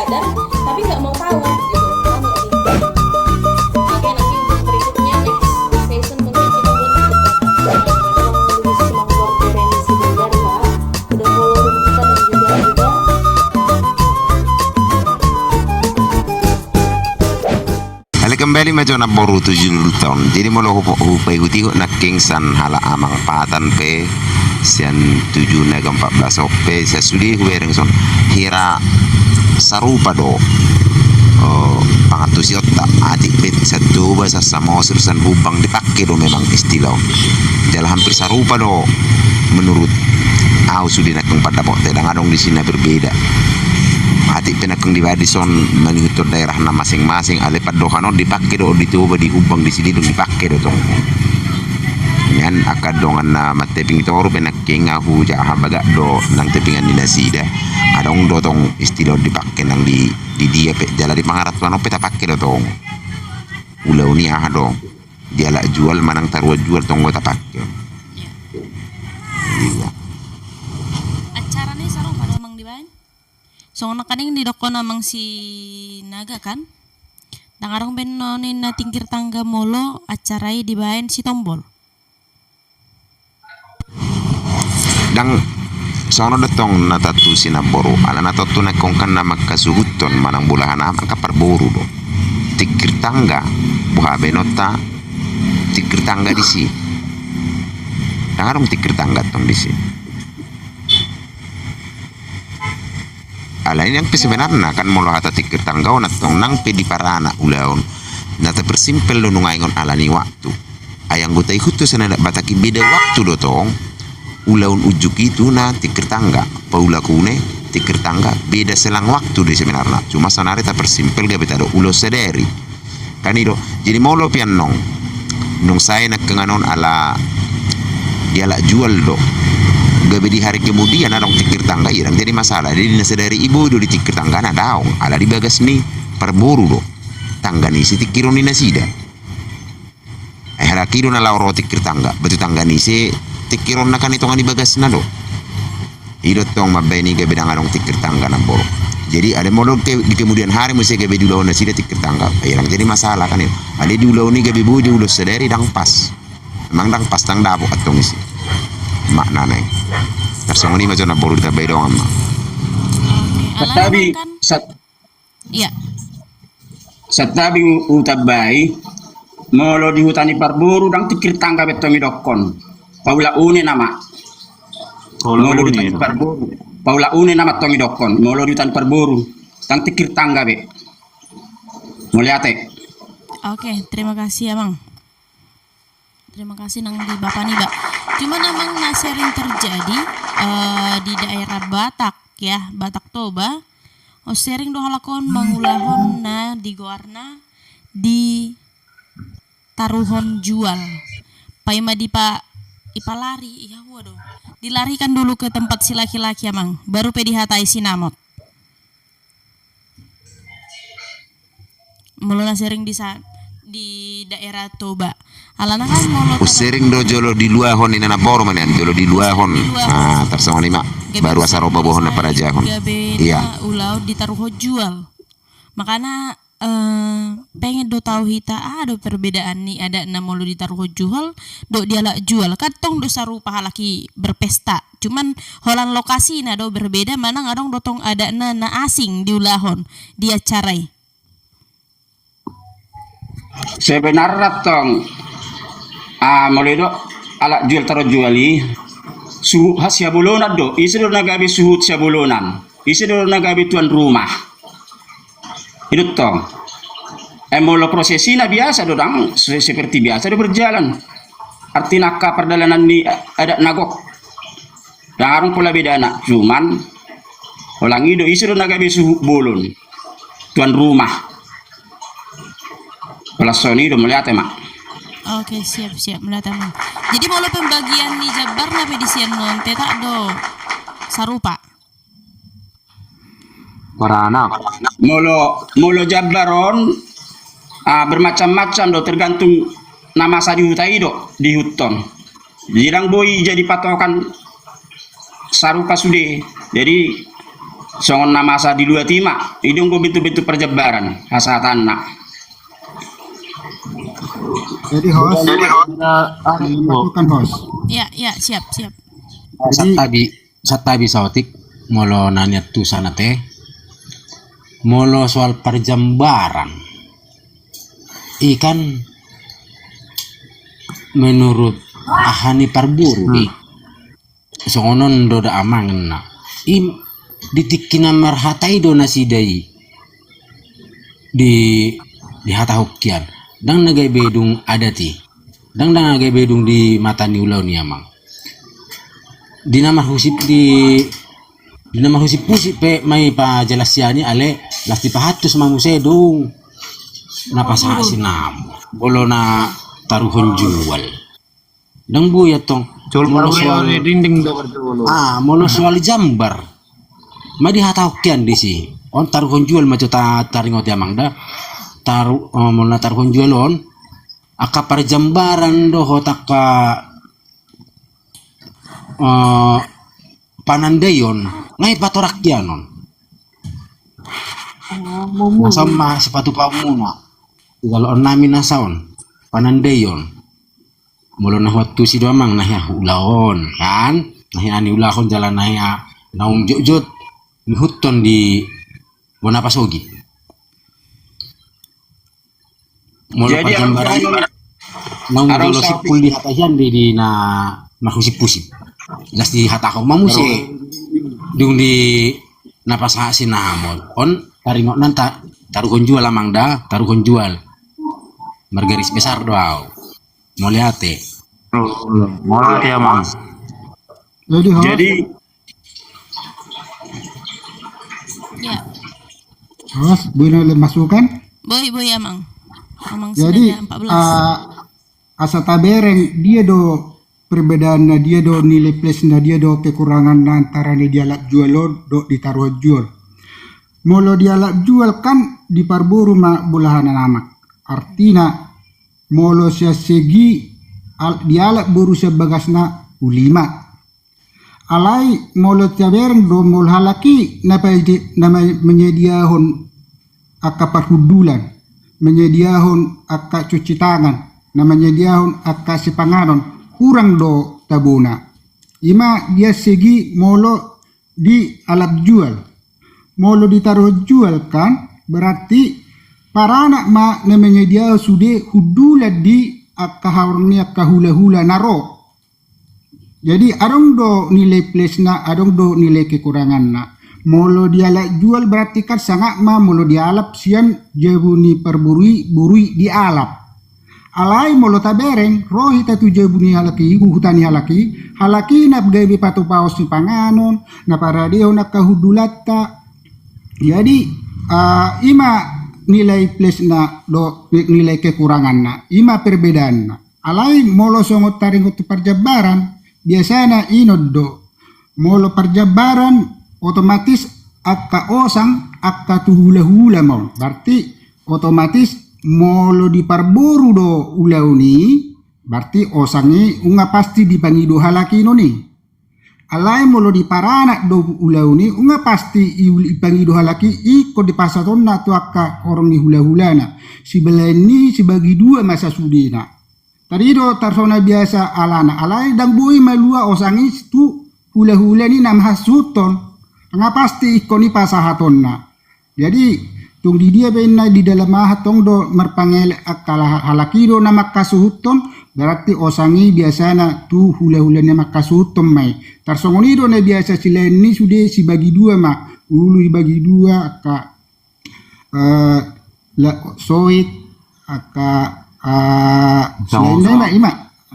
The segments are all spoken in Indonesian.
sadar tapi nggak mau tahu gitu. Paham nggak sih? Oke, nanti untuk berikutnya next session mungkin kita buat debat yang semangat remisi benar Kak. Udah mulai kita dan juga Hali kembali macam nak baru 7 tahun. Jadi mau hupai huti nak kingsan hala amang patan pe sian 7 naga 14 ope saya sudi huering son hira sarupa do pangatusi otak adik pet satu bahasa sama urusan hubang dipakai do memang istilah jalan hampir sarupa do menurut aku sudah nak pada pokok dan adong di sini berbeda adik penakung di Badison meniutur daerah na masing-masing ale padohano dipakai do dituba di hubang di sini do dipakai do tong yan akad dongan na mateping toru penaking aku jaha baga do nang tepingan dinasida adong do tong istilah dipakai nang di dia pe jala di pangarat mano peta pakai do tong ulau ni ah dong dia lah jual manang taruh jual tong gota pakai iya acaranya sarung pada mang dibayan so nakaning di doko namang si naga kan dangarong benonin na tingkir tangga molo acarai dibayan si tombol dang sono datong natatu sinaboro ala natatu na kongkan na magkasuhuton manang bulahan ang kaparboro do tikir tangga buha benota tikir tangga di si dangarong tikir tangga tong di si ala ini yang sebenarnya kan molo hata tikir tangga na tong nang pedi parana ulaon nata persimpel do nungaingon ala ni waktu ayang gutai hutu sanada bataki beda waktu do tong ulaun ujuk itu na tikir tangga paula kune tikir tangga beda selang waktu deh sebenarnya cuma sanari tak persimpel gak beta do ulo sederi kan itu jadi mau lo pian nong saya nak kenganon ala dia lah jual do gak di hari kemudian adong tikir tangga irang jadi masalah jadi sedari ibu do di tikir tangga na daong ala di bagas nih perburu do tangga nih si tikiron ni nasida harakiro na lauro tikir tangga betul tangga nih si tikiron na kan itu kan dibagas na do idot tong mabay ni gabi dangarong tikir tangga na borok jadi ada modal di kemudian hari mesti gabi di ulaw na sida tikir tangga ayang jadi masalah kan itu ada di ulaw ni gabi bu di ulaw sedari dang pas memang dang pas dang dapok atong isi makna na tersong ni macam na borok ditabay dong amma Satabi kan sat iya satabi utabay molo di hutani parburu dang tikir tangga betomi dokon Paula une nama molo di hutan parburu Paula une nama tomi dokon molo di hutan parburu dang tikir tangga be muliate oke terima kasih ya bang terima kasih nang di bapak nih Mbak cuma namang na sering terjadi di daerah Batak ya Batak Toba sering do halakon mangulahon na di goarna di taruhon jual paima di pak ipalari iya waduh dilarikan dulu ke tempat si laki-laki emang baru pedihatai sinamot mulai sering di daerah Toba alana kan molo sering do jolo di luar hon ini na boro man jolo di luar hon ah tersong lima baru asaroba bohon na para jahon iya ulau ditaruh jual makanya pengen do tahu hita ada perbedaan nih ada na molo ditaruh jual do dia lah jual katong do sarupa halaki berpesta cuman holan lokasi na do berbeda mana ngadong dotong ada na asing di ulahon dia carai sebenarnya tong molo do ala jual taro juali suhu hasia bolonan do isi do nagabi suhu sia bolonan isi do nagabi tuan rumah itu tong molo prosesina biasa dodang seperti biasa do berjalan artinya ka perdalanan ni ada nagok darung pula beda anak cuman ulang itu isi do nagabi suhu bolon tuan rumah pelasoni do melihat emak oke siap melihat emang jadi molo pembagian di Jabar na pedisian non teta do sarupa para anak molo Jabaron bermacam-macam do tergantung nama sa dihutai do di huton jirang boy jadi patokan sarupa sude jadi songon nama asa di luar tima idung ko bitu-bitu perjebaran asa tanah. Jadi host, lakukan host. Ya, ya, siap, siap. Satabi sautik molo nanya tu sana teh molo soal perjambaran ikan menurut ahani parburu songonon doda amangen na ditikina marhatai do nasidai di hata hokian dang nagai bedung adati dang nagai bedung di mata ni ulau ni amang di nama husip pusip pe mai pa jelasiani ale lasti pahatus mamusedung napasa sinam bolo na taruhon jual dang buya tong molo soal molo soal jambar ma di hataukian di si on taruhon jual ma taringot yamang da molo na taruhon jual on aka parjambaran do hotaka panandayon ngai patorak yanon sama sepatu pamuna kalau namin nasaon panandayon mulo na waktu si domang nah ulaon kan nah ani ulahon jalan nah naung jojot mihuton di Bonapasogi mulo pajambaran naung jolo sipul di hatayan di na mahusip pusip las di hatako mamuse dung di napas hasin namon on taringok nanta taruhon jual amang da taruhon jual margaris besar doau moliate amang Jadi Ya, host boleh masukkan. boy amang. Amang Jadi sudah 14. asa tabereng dia do perbedaan dia do nilai plus dia do kekurangan antara ni dia lap jual do ditaruh jual. Molo dia lap jual kan di parburu ma bulahan anak. Artinya molo sia segi dia lap buru sebagasna ulima. Alai molo tabereng do mol halaki nama menyediahon akka parhudulan, menyediahon akka cuci tangan, namanya diahon akka sipanganon kurang do tabuna. Ima dia segi molo di alat jual, molo ditaruh jual kan berarti para anak ma namanya dia sudah hudula di akka haurni akka hula-hula naro. Jadi adong do nilai plus na, adong do nilai kekurangan na. Molo dia alat jual berarti kan sangat ma molo dia alap sian jebuni perburui di alap. Alai molo tabereng rohi tatu jebuni halaki hutani halaki na bgabi patu paos ni panganon na para dia na kahudulata. Jadi ima nilai plus na do nilai kekurangan na, ima perbedaan na. Alai molo songot taringot perjabaran biasanya inod do molo perjabaran otomatis akka osang akka tuhula-hula mau berarti otomatis molo di parburu do ulauni berarti osangi unga pasti dipangido halaki noni alai molo di parana do ulauni unga pasti dipangido halaki iko di pasatonna tu akka orang ni hula-hulana si beleni si bagi dua masa sudina tadi do tarsona biasa alana alai dan bui malua osangi tu hula-hula ni nam hasuton nga pasti ikoni pasahatonna jadi tung di dia benna di dalam mahatong do merpangele akala halakido na makasuhuton berarti osangi biasana tu hula-hula na makasuhuton mai tarsongonido na biasa sila ini sudah si bagi dua ma ulu bagi dua aka soik aka selain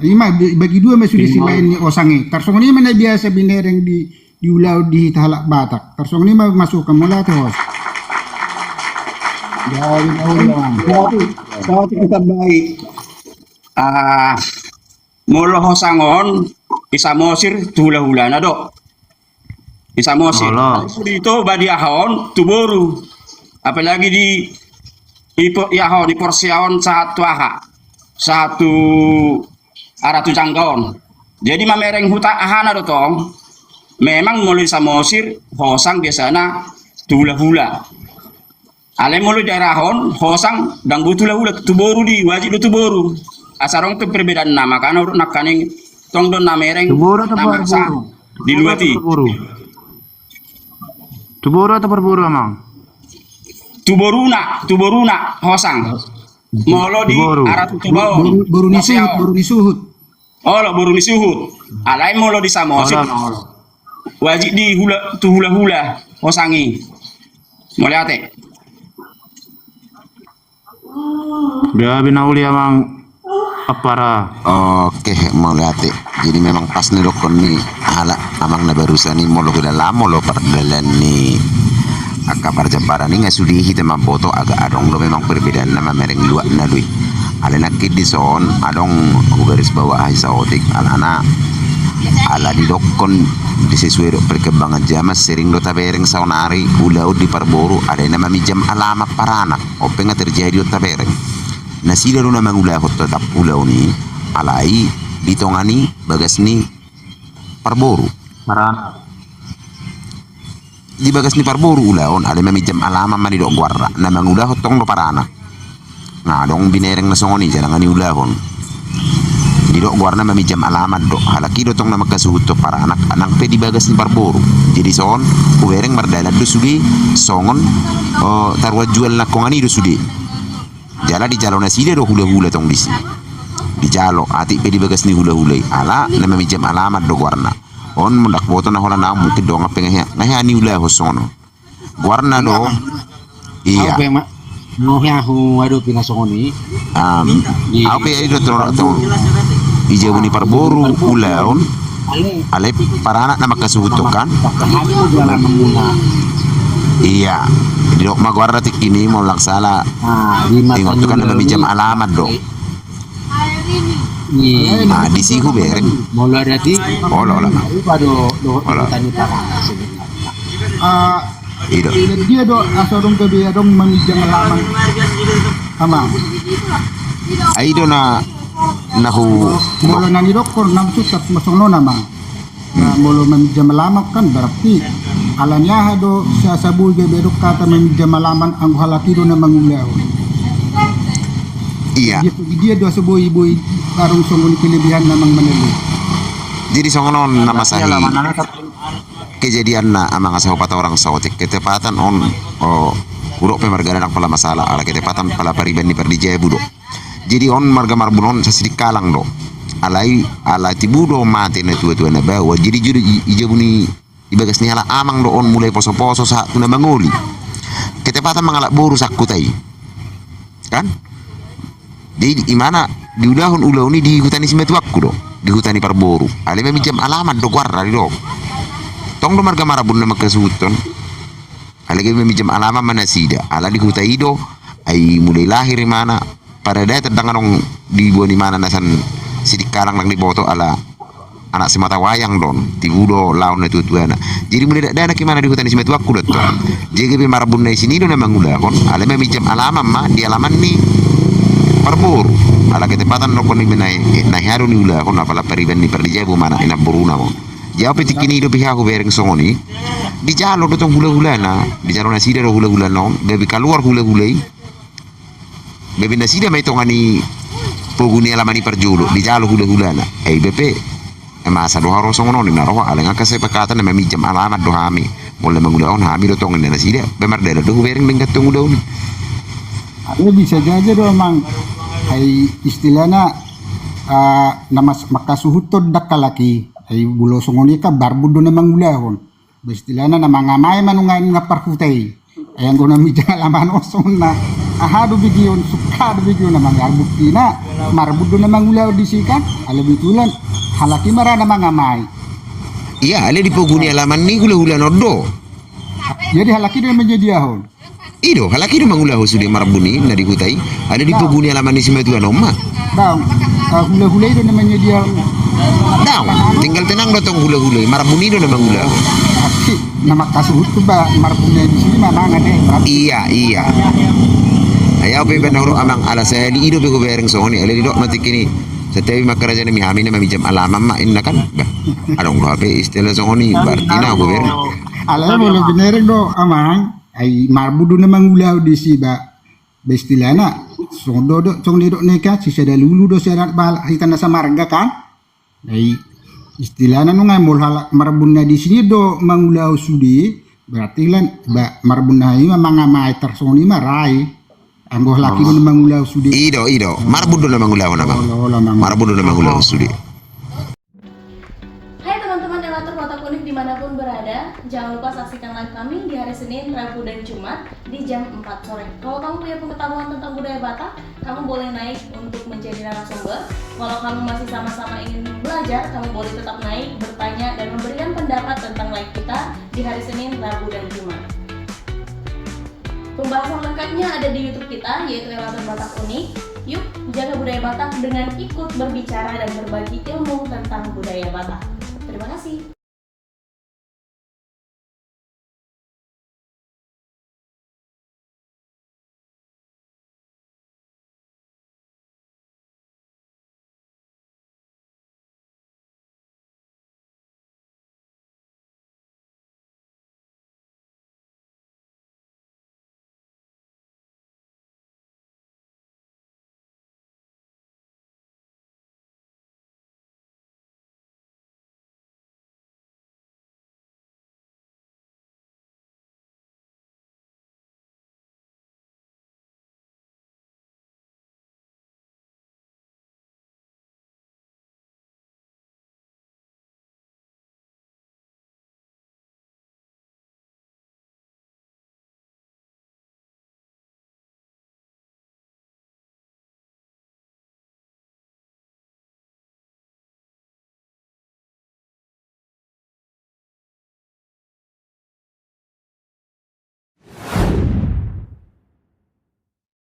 ima bagi dua ma sudah sila ini osangi tarsongoni mana biasa binereng di ulau di Talak Batak tarsongoni ma masuk ke mula terus. dari Sawati kita baik. Molo hosangon isa mosir hula-hula na do. Isa mosir. Dito badi ahon tuboru. Apalagi di yahon di porsiahon satu aratu jangkaon. Jadi mamereng huta ahana do tong. memang mulai Samosir hosang biasanya hula-hula. Ale mulai daerahon hosang dan hula-hula tuboru di wajib do tuboru. Asarong tu perbedaan nama karena urut nakaning tong don namereng Tuboro atau nama sa Parburu? di luati. Tuboro atau Parburu Mang? Tuboruna hosang. Molo di Tuboru. arah tubaw. Baru ni suhut. Olo baru ni suhut. Alai molo di Samosir wajib di hula-hula hosangi. Mulai ate. Dia binauli Mang apara. Oke, mau lihat ya. Jadi memang pas nih dokon nih ala amang na barusan nih mau lo ke dalam mau lo perdalan nih kabar jempara nih nggak sudi kita mampoto agak adong lo memang perbedaan nama mereng luak na lui ala nakit di son adong garis bawah aisa otik ala di dokon disesuai dok perkembangan zaman sering do tabereng saunari ulau di Parburu ada yang nama jam alamat paranak openg terjadi do tabereng nasi daru nama ulah tetap ulau ni alai ditongani bagas ni Parburu Marana. di bagas ni Parburu ulaon ada nama jam alamat mani dok guarra nama ulah tong do paranak nah dong binereng nasongoni jangan ni ulahon di dok guarna mami jam alamat dok halaki do tong nama kasuhut to para anak-anak pe di bagas ni Parburu jadi son uwereng mardana do sudi songon tarwa jual nakongani do sudi jala di jalo nasi do hula-hula tong disi di jalo ati pe di bagas ni hula-hula ala nama mi jam alamat do guarna on mundak boto na hola na mungkin do ngapenga ni ula hosono guarna do iya Apa yang Ngohiahu aduh pinasongoni. apa ya itu tong ijau ni Parburu ulaon ale para anak nama kasuhutokan Kami jualan muna. iya di dok magwarna tik ini mau laksala tengok tu kan nama jam alamat do di sihu bereng Mulai dari olo lah pado Olah. tani para. itu Dia do asadong gabi adong mamijang alaman. Amang. aido na nahu Molo nani dokor nam susat masong namang. Molo mamijang alaman kan berarti alanya do sa sabu gabi adok kata mamijang alaman ang halaki do na mangulaw. iya Dia do sabu ibu karung songoni kelebihan namang manelu. jadi songonon nama sahi kejadian na amang asaw pata orang sautik ketepatan on urok pe marga nak pala masalah ala ketepatan pala pariban ni perdijaya budo jadi on marga marbunon sa sidik kalang do ala tibudo mati na tua-tua na bawa jadi juri ijabuni ibagas ni ala amang do on mulai poso-poso sa tuna manguli ketepatan mangalak boru sakutai kan jadi imana di ulah ni di hutan ni simetuakku do di hutan ni Parburu ale memi jam alamat do guarra di do tong do marga marabun nama kesuton alagi memi jam alamat mana sida ala di hutai do ai mulai lahir di mana pada daya terdengar dong di buah di mana nasan sidik kalang lang di boto ala anak semata wayang don tibudo laun itu tuana jadi mulai dana gimana di hutan di simetuakku do to jadi marabun na sini do nama ngulahon ale memi jam alamat ma di alaman ni Parburu ala ketepatan no koni menai na haru ni ula kon apala pariban ni perdijaya bu mana ina buruna mo jauh petik ini do pihak bereng songoni di jalo do tong hula-hula na di jalo na sida do hula-hula no bebi keluar hula-hulai bebi na sida mai tongani poguni alamani perjulu di jalo hula-hula na bepe masa do haro songono ni naro ala ngaka se pakata na mami jam alamat do hami molle mangulaon hami do tong na sida bemar dela do bereng dengan tong udaun Ini bisa saja do mang ay istilahnya nama makasuhutod dakalaki ay bulo songoni ka barbudo na mangulahon istilahnya nama ngamay manungain nga parkutay ay ang guna midya laman osong na ahado bigyon sukado bigyon na mangarbuti na marbudo na mangulaw disikan alabitulan halaki mara na mangamay iya ale di poguni alaman ni hula-hula nodo jadi halaki do menjadi ahon ido halaki do mangulahu sudah marabuni na di hutai ada di poguni alaman ni simetuan omma bang hula-hula itu namanya dia daw tinggal tenang do tong hula-hula marabuni do na mangulahu nama kasuhut tuh ba marpunya di sini mana nggak iya ayaw pe benahuro amang ala sa di ido be go bereng songoni ale di dok matik ini Setiap makaraja ni mihami na mamijam alaman ma inna kan. Adong lo ape istilah songoni berarti na aku ber. Alay mo lo binerek do amang ay marbudo na mangulaw di si ba bestilana song do song do neka si sada lulu do sada bal hitan sa marga kan ay istilahna no nga mol halak marbun na di sini do mangulaw sudi berarti lan ba marbun na ima mga maiter song ni marai anggo laki do mangulaw sudi Ido marbudo na mangulaw na bang. Marbudo na mangulaw sudi. Hai teman-teman Elator Watak Unik dimanapun berada, jangan lupa saksikan live kami di hari Senin, Rabu, dan Jumat di jam 4 sore. Kalau kamu punya pengetahuan tentang budaya Batak, kamu boleh naik untuk menjadi narasumber. Kalau kamu masih sama-sama ingin belajar, kamu boleh tetap naik, bertanya, dan memberikan pendapat tentang live kita di hari Senin, Rabu, dan Jumat. Pembahasan lengkapnya ada di YouTube kita, yaitu Elator Batak Unik. Yuk, jaga budaya Batak dengan ikut berbicara dan berbagi ilmu tentang budaya Batak. Terima kasih.